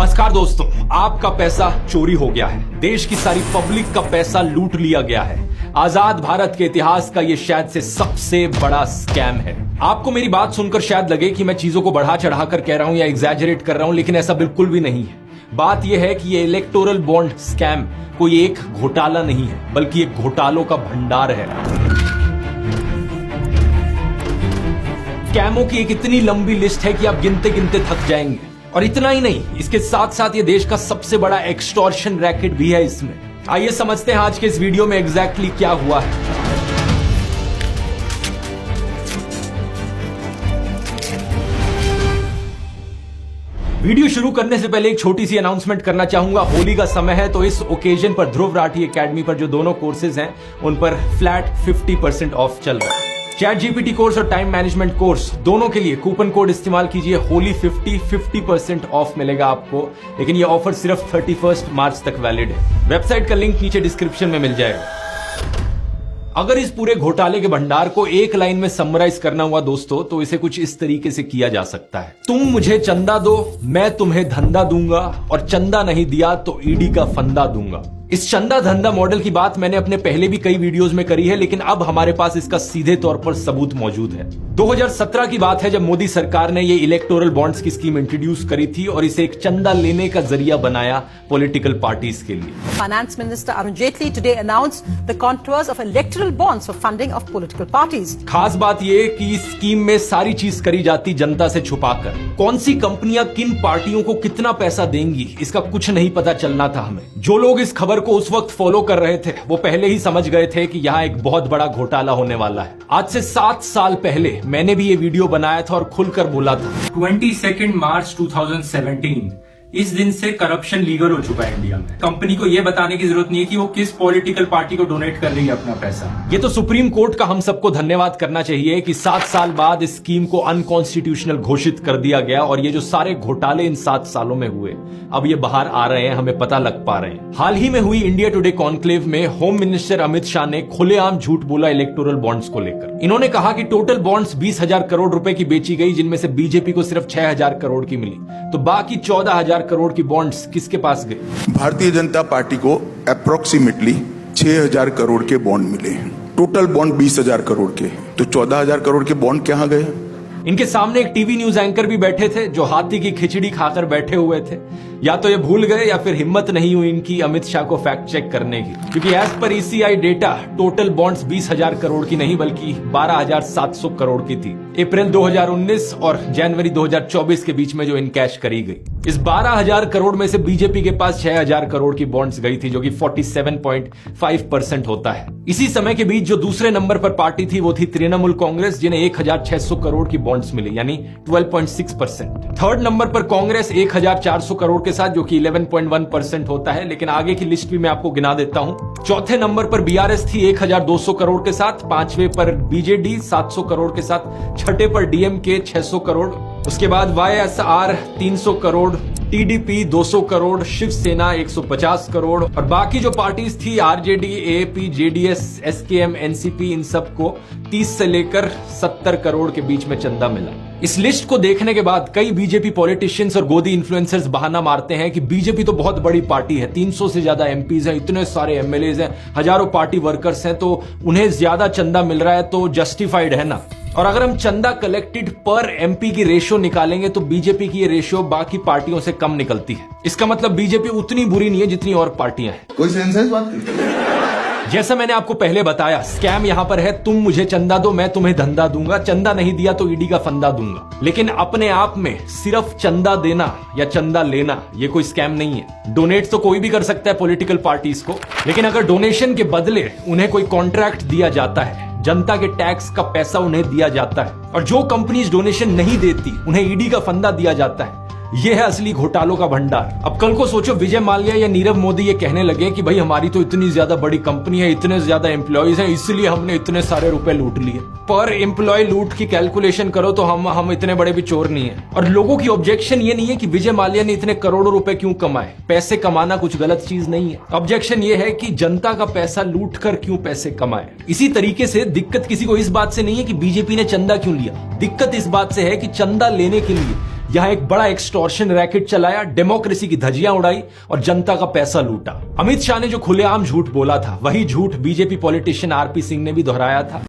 नमस्कार दोस्तों, आपका पैसा चोरी हो गया है। देश की सारी पब्लिक का पैसा लूट लिया गया है। आजाद भारत के इतिहास का ये शायद से सबसे बड़ा स्कैम है। आपको मेरी बात सुनकर शायद लगे कि मैं चीजों को बढ़ा चढ़ाकर कह रहा हूं या एग्जैजरेट कर रहा हूं, लेकिन ऐसा बिल्कुल भी नहीं है। बात यह है कि ये इलेक्टोरल बॉन्ड स्कैम कोई एक घोटाला नहीं है, बल्कि एक घोटालों का भंडार है। स्कैमों की एक इतनी लंबी लिस्ट है कि आप गिनते गिनते थक जाएंगे। और इतना ही नहीं, इसके साथ साथ ये देश का सबसे बड़ा एक्सटॉर्शन रैकेट भी है इसमें। आइए समझते हैं आज के इस वीडियो में एग्जैक्टली क्या हुआ है। वीडियो शुरू करने से पहले एक छोटी सी अनाउंसमेंट करना चाहूंगा। होली का समय है, तो इस ओकेजन पर ध्रुव राठी एकेडमी पर जो दोनों कोर्सेज हैं उन पर फ्लैट 50% ऑफ चल रहा है। चैट जीपीटी कोर्स और टाइम मैनेजमेंट कोर्स दोनों के लिए कूपन कोड इस्तेमाल कीजिए। होली 50% ऑफ मिलेगा आपको, लेकिन ये ऑफर सिर्फ 31 मार्च तक वैलिड है। वेबसाइट का लिंक नीचे डिस्क्रिप्शन में मिल जाएगा। अगर इस पूरे घोटाले के भंडार को एक लाइन में समराइज करना हुआ दोस्तों, तो इसे कुछ इस तरीके से किया जा सकता है। तुम मुझे चंदा दो, मैं तुम्हें धंधा दूंगा, और चंदा नहीं दिया तो ईडी का फंदा दूंगा। इस चंदा धंधा मॉडल की बात मैंने अपने पहले भी कई वीडियोस में करी है, लेकिन अब हमारे पास इसका सीधे तौर पर सबूत मौजूद है। 2017 की बात है, जब मोदी सरकार ने ये इलेक्टोरल बॉन्ड्स की स्कीम इंट्रोड्यूस करी थी और इसे एक चंदा लेने का जरिया बनाया पॉलिटिकल पार्टीज के लिए। Finance minister Arun Jaitley today announced the contours of electoral bonds for funding of political parties. खास बात ये कि इस स्कीम में सारी चीज करी जाती जनता से छुपाकर। कौन सी कंपनियां किन पार्टियों को कितना पैसा देंगी, इसका कुछ नहीं पता चलना था हमें। जो लोग इस खबर को उस वक्त फॉलो कर रहे थे, वो पहले ही समझ गए थे कि यहां एक बहुत बड़ा घोटाला होने वाला है। आज से 7 साल पहले मैंने भी ये वीडियो बनाया था और खुलकर बोला था। 22 मार्च 2017 इस दिन से करप्शन लीगल हो चुका है इंडिया में। कंपनी को यह बताने की जरूरत नहीं है कि वो किस पॉलिटिकल पार्टी को डोनेट कर रही है अपना पैसा। ये तो सुप्रीम कोर्ट का हम सबको धन्यवाद करना चाहिए कि 7 साल बाद इस स्कीम को अनकॉन्स्टिट्यूशनल घोषित कर दिया गया, और ये जो सारे घोटाले इन 7 सालों में हुए, अब ये बाहर आ रहे हैं, हमें पता लग पा रहे हैं। हाल ही में हुई इंडिया टुडे कॉन्क्लेव में होम मिनिस्टर अमित शाह ने खुलेआम झूठ बोला इलेक्टोरल बॉन्ड्स को लेकर। इन्होंने कहा कि टोटल बॉन्ड्स 20,000 करोड़ रुपए की बेची गई, जिनमें से बीजेपी को सिर्फ 6,000 करोड़ की मिली, तो बाकी 14,000 करोड़ की बॉन्ड्स किसके पास गए? भारतीय जनता पार्टी को अप्रोक्सीमेटली 6,000 करोड़ के बॉन्ड मिले हैं। टोटल बॉन्ड 20,000 करोड़ के, तो 14,000 करोड़ के बॉन्ड कहां गए? इनके सामने एक टीवी न्यूज एंकर भी बैठे थे, जो हाथी की खिचड़ी खाकर बैठे हुए थे। या तो ये भूल गए या फिर हिम्मत नहीं हुई इनकी अमित शाह को फैक्ट चेक करने की, क्योंकि as per ECI data total bonds 20,000 crore की नहीं बल्कि 12,700 करोड़ की थी। अप्रैल 2019 और जनवरी 2024 के बीच में जो इनकैश करी गई। इस 12,000 करोड़ में से बीजेपी के पास 6,000 करोड़ की बॉन्ड्स गई थी, जो कि 47.5% होता है। इसी समय के बीच जो दूसरे नंबर पर पार्टी थी वो थी तृणमूल कांग्रेस, जिन्हें 1,600 करोड़ की बॉन्ड्स मिली, यानी 12.6%। थर्ड नंबर पर कांग्रेस 1,400 करोड़ के साथ, जो कि 11.1% होता है, लेकिन आगे की लिस्ट भी मैं आपको गिना देता हूं। चौथे नंबर पर BRS थी 1,200 करोड़ के साथ, पांचवें पर BJD 700 करोड़ के साथ, छठे पर DMK 600 करोड़, उसके बाद YSR 300 करोड़, TDP 200 करोड़, शिवसेना 150 करोड़, और बाकी जो पार्टीज थी RJD, AAP, JDS, SKM, NCP, इन सबको 30 से लेकर 70 करोड़ के बीच में चंदा मिला। इस लिस्ट को देखने के बाद कई बीजेपी पॉलिटिशियंस और गोदी इन्फ्लुएंसर्स बहाना मारते हैं कि बीजेपी तो बहुत बड़ी पार्टी है, 300 से ज्यादा MPs हैं, इतने सारे MLAs हैं, हजारों पार्टी वर्कर्स हैं, तो उन्हें ज्यादा चंदा मिल रहा है तो जस्टिफाइड है ना। और अगर हम चंदा कलेक्टेड पर MP की रेशियो निकालेंगे तो बीजेपी की ये रेशियो बाकी पार्टियों से कम निकलती है। इसका मतलब बीजेपी उतनी बुरी नहीं है जितनी और पार्टियां हैं। कोई सेंस है इस बात की? जैसा मैंने आपको पहले बताया, स्कैम यहां पर है, तुम मुझे चंदा दो, मैं तुम्हें धंधा दूंगा, चंदा नहीं दिया तो ईडी का फंदा दूंगा। लेकिन अपने आप में सिर्फ चंदा देना या चंदा लेना ये कोई स्कैम नहीं है। डोनेट तो कोई भी कर सकता है पॉलिटिकल पार्टीज को, लेकिन अगर डोनेशन के बदले उन्हें कोई कॉन्ट्रैक्ट दिया जाता है, जनता के टैक्स का पैसा उन्हें दिया जाता है, और जो कंपनीज डोनेशन नहीं देती उन्हें ईडी का फंदा दिया जाता है, यह है असली घोटालों का भंडार। अब कल को सोचो विजय माल्या या नीरव मोदी ये कहने लगे कि भाई हमारी तो इतनी ज्यादा बड़ी कंपनी है, इतने ज्यादा एम्प्लॉयज हैं, इसलिए हमने इतने सारे रुपए लूट लिए। पर एम्प्लॉय लूट की कैलकुलेशन करो तो हम इतने बड़े भी चोर नहीं है। और लोगों की ऑब्जेक्शन ये नहीं है कि विजय माल्या ने इतने करोड़ों रुपए क्यों कमाए, पैसे कमाना कुछ गलत चीज नहीं है। ऑब्जेक्शन ये है कि जनता का पैसा लूट कर क्यों पैसे कमाए। इसी तरीके से दिक्कत किसी को इस बात से नहीं है कि बीजेपी ने चंदा क्यों लिया, दिक्कत इस बात से है कि चंदा लेने के लिए यहां एक बड़ा एक्सटॉर्शन रैकेट चलाया, डेमोक्रेसी की धज्जियां उड़ाई और जनता का पैसा लूटा। अमित शाह ने जो खुलेआम झूठ बोला था, वही झूठ बीजेपी पॉलिटिशियन आरपी सिंह ने भी दोहराया था।